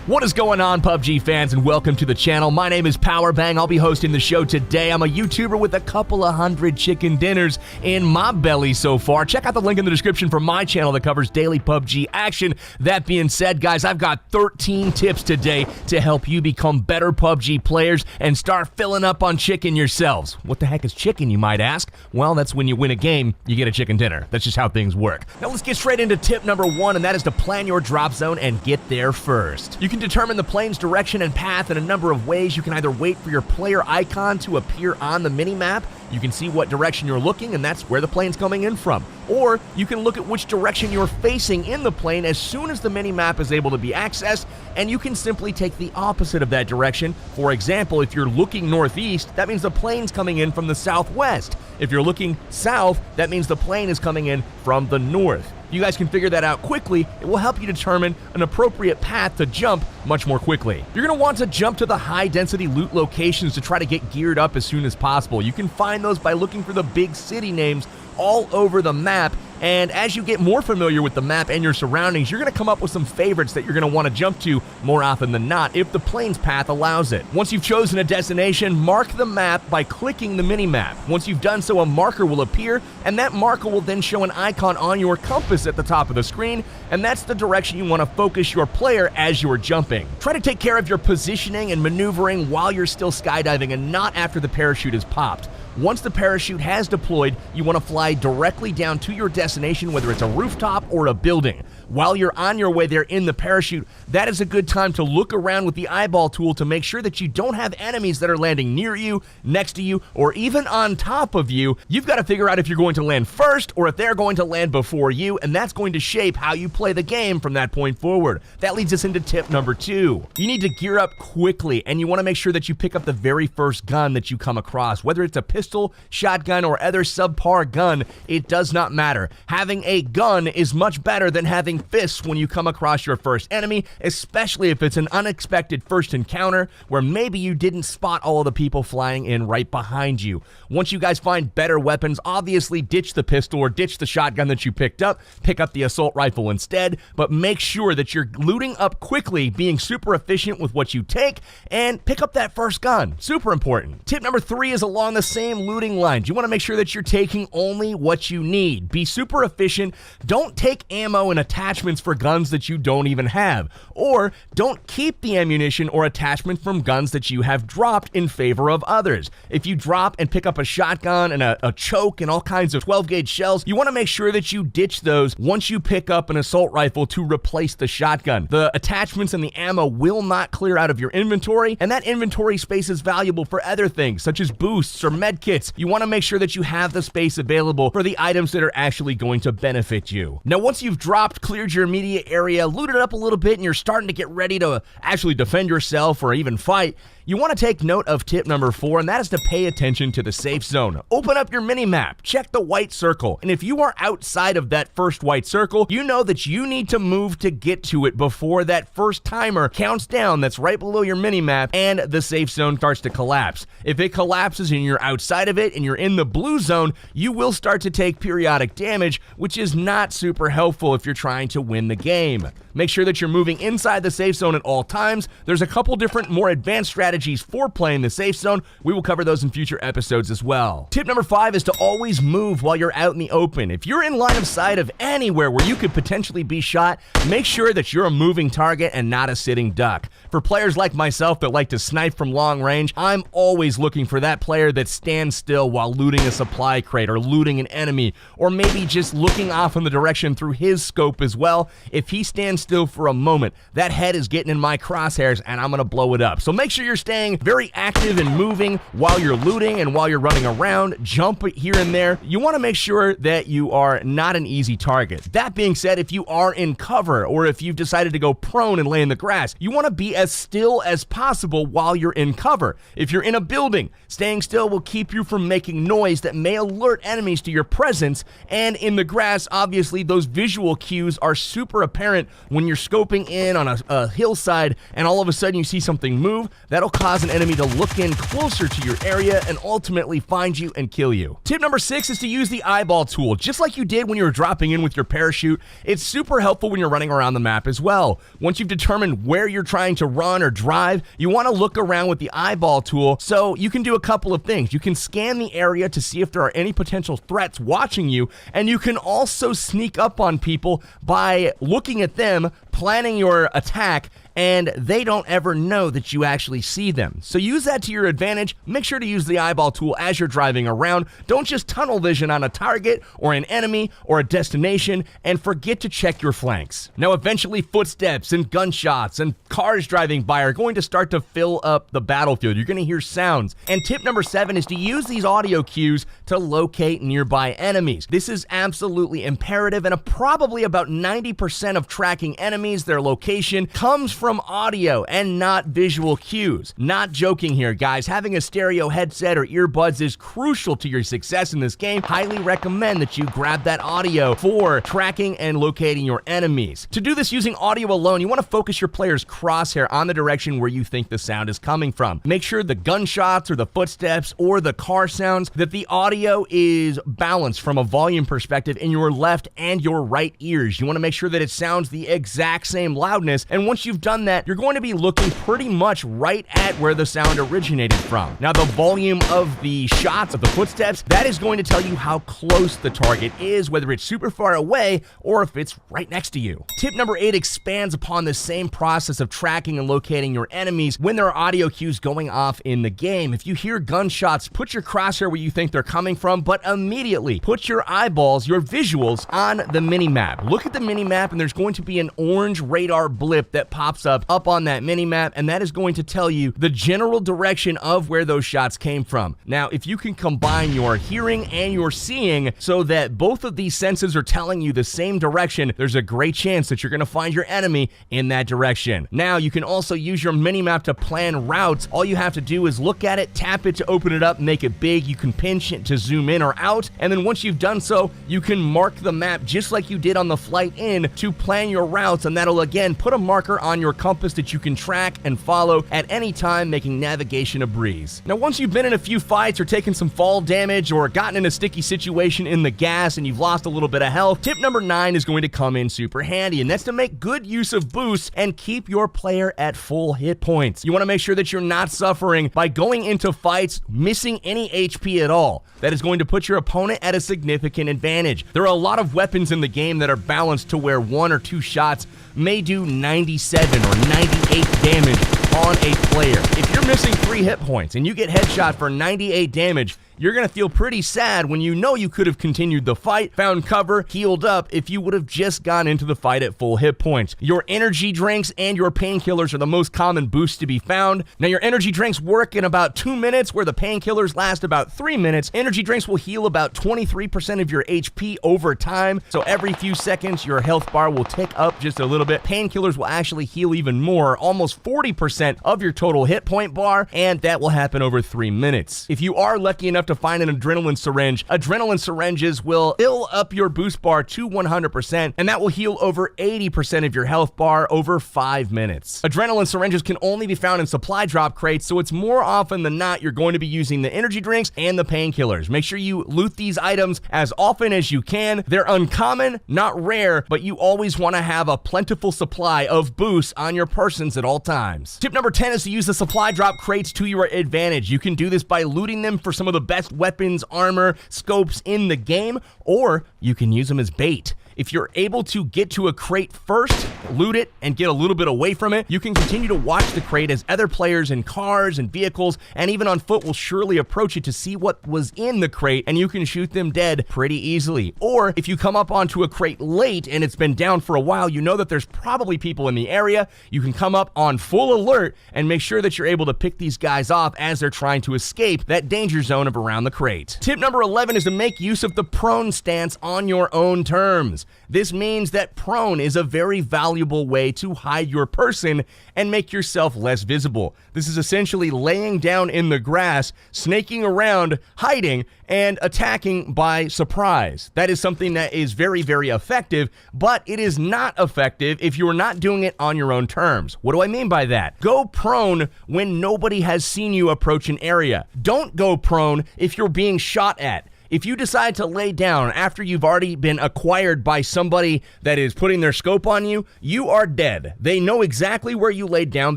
What is going on, PUBG fans, and welcome to the channel. My name is Powerbang. I'll be hosting the show today. I'm a YouTuber with a couple of hundred chicken dinners in my belly so far. Check out the link in the description for my channel that covers daily PUBG action. That being said, guys, I've got 13 tips today to help you become better PUBG players and start filling up on chicken yourselves. What the heck is chicken, you might ask? Well, that's when you win a game, you get a chicken dinner. That's just how things work. Now let's get straight into tip number 1, and that is to plan your drop zone and get there first. You can determine the plane's direction and path in a number of ways. You can either wait for your player icon to appear on the mini-map. You can see what direction you're looking, and that's where the plane's coming in from. Or you can look at which direction you're facing in the plane as soon as the mini-map is able to be accessed, and you can simply take the opposite of that direction. For example, if you're looking northeast, that means the plane's coming in from the southwest. If you're looking south, that means the plane is coming in from the north. You guys can figure that out quickly. It will help you determine an appropriate path to jump much more quickly. You're going to want to jump to the high-density loot locations to try to get geared up as soon as possible. You can find those by looking for the big city names all over the map, and as you get more familiar with the map and your surroundings, you're going to come up with some favorites that you're going to want to jump to more often than not if the plane's path allows it. Once you've chosen a destination, mark the map by clicking the mini-map. Once you've done so, a marker will appear, and that marker will then show an icon on your compass at the top of the screen, and that's the direction you want to focus your player as you're jumping. Try to take care of your positioning and maneuvering while you're still skydiving and not after the parachute is popped. Once the parachute has deployed, you want to fly directly down to your destination, whether it's a rooftop or a building. While you're on your way there in the parachute, that is a good time to look around with the eyeball tool to make sure that you don't have enemies that are landing near you, next to you, or even on top of you. You've got to figure out if you're going to land first or if they're going to land before you, and that's going to shape how you play the game from that point forward. That leads us into tip number 2. You need to gear up quickly, and you want to make sure that you pick up the very first gun that you come across. Whether it's a pistol, shotgun, or other subpar gun, it does not matter. Having a gun is much better than having fists when you come across your first enemy, especially if it's an unexpected first encounter where maybe you didn't spot all of the people flying in right behind you. Once you guys find better weapons, obviously ditch the pistol or ditch the shotgun that you picked up, pick up the assault rifle instead, but make sure that you're looting up quickly, being super efficient with what you take, and pick up that first gun. Super important. Tip number 3 is along the same looting lines. You want to make sure that you're taking only what you need. Be super efficient. Don't take ammo and attachments for guns that you don't even have, or don't keep the ammunition or attachment from guns that you have dropped in favor of others. If you drop and pick up a shotgun and a choke and all kinds of 12-gauge shells, you want to make sure that you ditch those once you pick up an assault rifle to replace the shotgun. The attachments and the ammo will not clear out of your inventory, and that inventory space is valuable for other things such as boosts or medkits. You want to make sure that you have the space available for the items that are actually going to benefit you. Now, once you've dropped, cleared your immediate area, looted up a little bit, and you're starting to get ready to actually defend yourself or even fight, you want to take note of tip number 4, and that is to pay attention to the safe zone. Open up your mini-map, check the white circle, and if you are outside of that first white circle, you know that you need to move to get to it before that first timer counts down that's right below your mini-map and the safe zone starts to collapse. If it collapses and you're outside of it and you're in the blue zone, you will start to take periodic damage, which is not super helpful if you're trying to win the game. Make sure that you're moving inside the safe zone at all times. There's a couple different more advanced strategies for playing the safe zone. We will cover those in future episodes as well. Tip number 5 is to always move while you're out in the open. If you're in line of sight of anywhere where you could potentially be shot, make sure that you're a moving target and not a sitting duck. For players like myself that like to snipe from long range, I'm always looking for that player that stands still while looting a supply crate or looting an enemy, or maybe just looking off in the direction through his scope as well. If he stands still for a moment, that head is getting in my crosshairs and I'm gonna blow it up. So make sure you're staying very active and moving while you're looting and while you're running around. Jump here and there. You want to make sure that you are not an easy target. That being said, if you are in cover or if you've decided to go prone and lay in the grass, you want to be as still as possible while you're in cover. If you're in a building, staying still will keep you from making noise that may alert enemies to your presence, and in the grass, obviously, those visual cues are super apparent when you're scoping in on a hillside and all of a sudden you see something move. That'll cause an enemy to look in closer to your area and ultimately find you and kill you. Tip number 6 is to use the eyeball tool. Just like you did when you were dropping in with your parachute, it's super helpful when you're running around the map as well. Once you've determined where you're trying to run or drive, you want to look around with the eyeball tool so you can do a couple of things. You can scan the area to see if there are any potential threats watching you, and you can also sneak up on people by looking at them, planning your attack, and they don't ever know that you actually see them. So use that to your advantage. Make sure to use the eyeball tool as you're driving around. Don't just tunnel vision on a target or an enemy or a destination, and forget to check your flanks. Now, eventually footsteps and gunshots and cars driving by are going to start to fill up the battlefield. You're going to hear sounds. And tip number 7 is to use these audio cues to locate nearby enemies. This is absolutely imperative, and probably about 90% of tracking enemies, their location, comes from audio and not visual cues. Not joking here, guys. Having a stereo headset or earbuds is crucial to your success in this game. Highly recommend that you grab that audio for tracking and locating your enemies. To do this using audio alone, you want to focus your player's crosshair on the direction where you think the sound is coming from. Make sure the gunshots or the footsteps or the car sounds, that the audio is balanced from a volume perspective in your left and your right ears. You want to make sure that it sounds the exact same loudness, and once you've done that, you're going to be looking pretty much right at where the sound originated from. Now, the volume of the shots, of the footsteps, that is going to tell you how close the target is, whether it's super far away or if it's right next to you. Tip number 8 expands upon the same process of tracking and locating your enemies when there are audio cues going off in the game. If you hear gunshots, put your crosshair where you think they're coming from, but immediately put your eyeballs, your visuals, on the minimap. Look at the minimap, and there's going to be an orange radar blip that pops up on that minimap, and that is going to tell you the general direction of where those shots came from. Now, if you can combine your hearing and your seeing so that both of these senses are telling you the same direction, there's a great chance that you're going to find your enemy in that direction. Now, you can also use your minimap to plan routes. All you have to do is look at it, tap it to open it up, make it big. You can pinch it to zoom in or out, and then once you've done so, you can mark the map just like you did on the flight in to plan your routes, and that'll again put a marker on your compass that you can track and follow at any time, making navigation a breeze. Now, once you've been in a few fights or taken some fall damage or gotten in a sticky situation in the gas and you've lost a little bit of health, tip number 9 is going to come in super handy, and that's to make good use of boosts and keep your player at full hit points. You want to make sure that you're not suffering by going into fights missing any HP at all. That is going to put your opponent at a significant advantage. There are a lot of weapons in the game that are balanced to where 1 or 2 shots may do 97 or 98 damage on a player. If you're missing 3 hit points and you get headshot for 98 damage, you're going to feel pretty sad when you know you could have continued the fight, found cover, healed up if you would have just gone into the fight at full hit points. Your energy drinks and your painkillers are the most common boosts to be found. Now, your energy drinks work in about 2 minutes, where the painkillers last about 3 minutes. Energy drinks will heal about 23% of your HP over time, so every few seconds your health bar will tick up just a little bit. Painkillers will actually heal even more, almost 40% of your total hit point bar, and that will happen over 3 minutes. If you are lucky enough to find an adrenaline syringes will fill up your boost bar to 100%, and that will heal over 80% of your health bar over 5 minutes. Adrenaline syringes can only be found in supply drop crates, so it's more often than not you're going to be using the energy drinks and the painkillers. Make sure you loot these items as often as you can. They're uncommon, not rare, but you always want to have a plentiful supply of boosts on your persons at all times. Tip number 10 is to use the supply drop crates to your advantage. You can do this by looting them for some of the best weapons, armor, scopes in the game, or you can use them as bait. If you're able to get to a crate first, loot it, and get a little bit away from it, you can continue to watch the crate as other players in cars and vehicles and even on foot will surely approach it to see what was in the crate, and you can shoot them dead pretty easily. Or if you come up onto a crate late and it's been down for a while, you know that there's probably people in the area. You can come up on full alert and make sure that you're able to pick these guys off as they're trying to escape that danger zone of around the crate. Tip number 11 is to make use of the prone stance on your own terms. rounds. This means that prone is a very valuable way to hide your person and make yourself less visible. This is essentially laying down in the grass, snaking around, hiding, and attacking by surprise. That is something that is very, very effective, but it is not effective if you're not doing it on your own terms. What do I mean by that? Go prone when nobody has seen you approach an area. Don't go prone if you're being shot at. If you decide to lay down after you've already been acquired by somebody that is putting their scope on you, you are dead. They know exactly where you laid down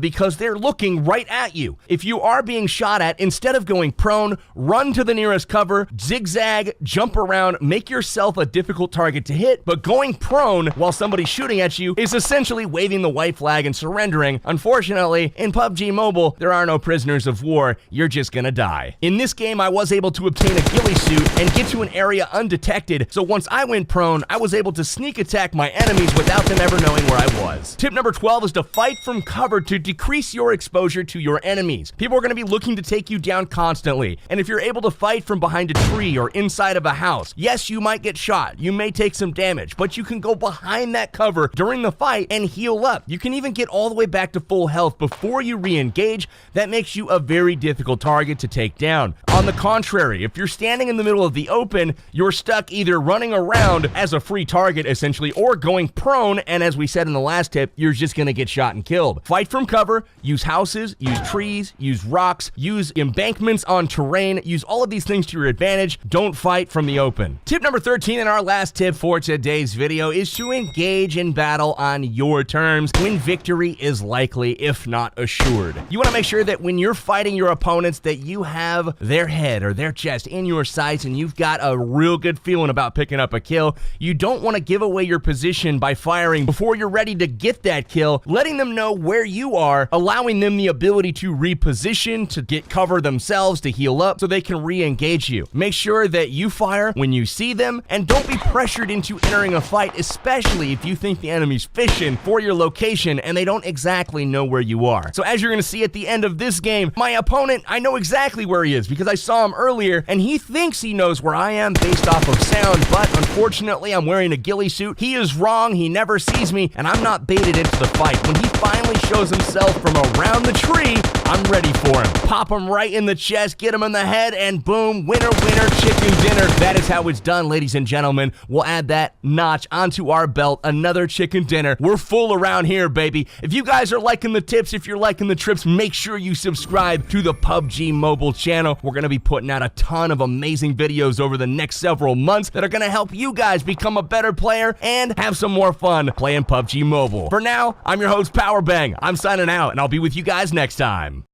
because they're looking right at you. If you are being shot at, instead of going prone, run to the nearest cover, zigzag, jump around, make yourself a difficult target to hit, but going prone while somebody's shooting at you is essentially waving the white flag and surrendering. Unfortunately, in PUBG Mobile, there are no prisoners of war. You're just gonna die. In this game, I was able to obtain a ghillie suit and get to an area undetected, so once I went prone, I was able to sneak attack my enemies without them ever knowing where I was. Tip number 12 is to fight from cover to decrease your exposure to your enemies. People are going to be looking to take you down constantly, and if you're able to fight from behind a tree or inside of a house, yes, you might get shot, you may take some damage, but you can go behind that cover during the fight and heal up. You can even get all the way back to full health before you re-engage. That makes you a very difficult target to take down. On the contrary, if you're standing in the middle of the open, you're stuck either running around as a free target essentially or going prone, and as we said in the last tip, you're just gonna get shot and killed. Fight from cover, use houses, use trees, use rocks, use embankments on terrain, use all of these things to your advantage. Don't fight from the open. Tip number 13 and our last tip for today's video is to engage in battle on your terms when victory is likely, if not assured. You want to make sure that when you're fighting your opponents that you have their head or their chest in your sights and you've got a real good feeling about picking up a kill. You don't want to give away your position by firing before you're ready to get that kill, letting them know where you are, allowing them the ability to reposition, to get cover themselves, to heal up so they can re-engage you. Make sure that you fire when you see them and don't be pressured into entering a fight, especially if you think the enemy's fishing for your location and they don't exactly know where you are. So as you're going to see at the end of this game, my opponent, I know exactly where he is because I saw him earlier and he thinks he knows where I am based off of sound, but unfortunately I'm wearing a ghillie suit. He is wrong, he never sees me, and I'm not baited into the fight. When he finally shows himself from around the tree, I'm ready for him. Pop him right in the chest, get him in the head, and boom, winner, winner, chicken dinner. That is how it's done, ladies and gentlemen. We'll add that notch onto our belt, another chicken dinner. We're full around here, baby. If you guys are liking the tips, if you're liking the trips, make sure you subscribe to the PUBG Mobile channel. We're gonna be putting out a ton of amazing videos over the next several months that are gonna help you guys become a better player and have some more fun playing PUBG Mobile. For now, I'm your host, PowerBang. I'm signing out, and I'll be with you guys next time.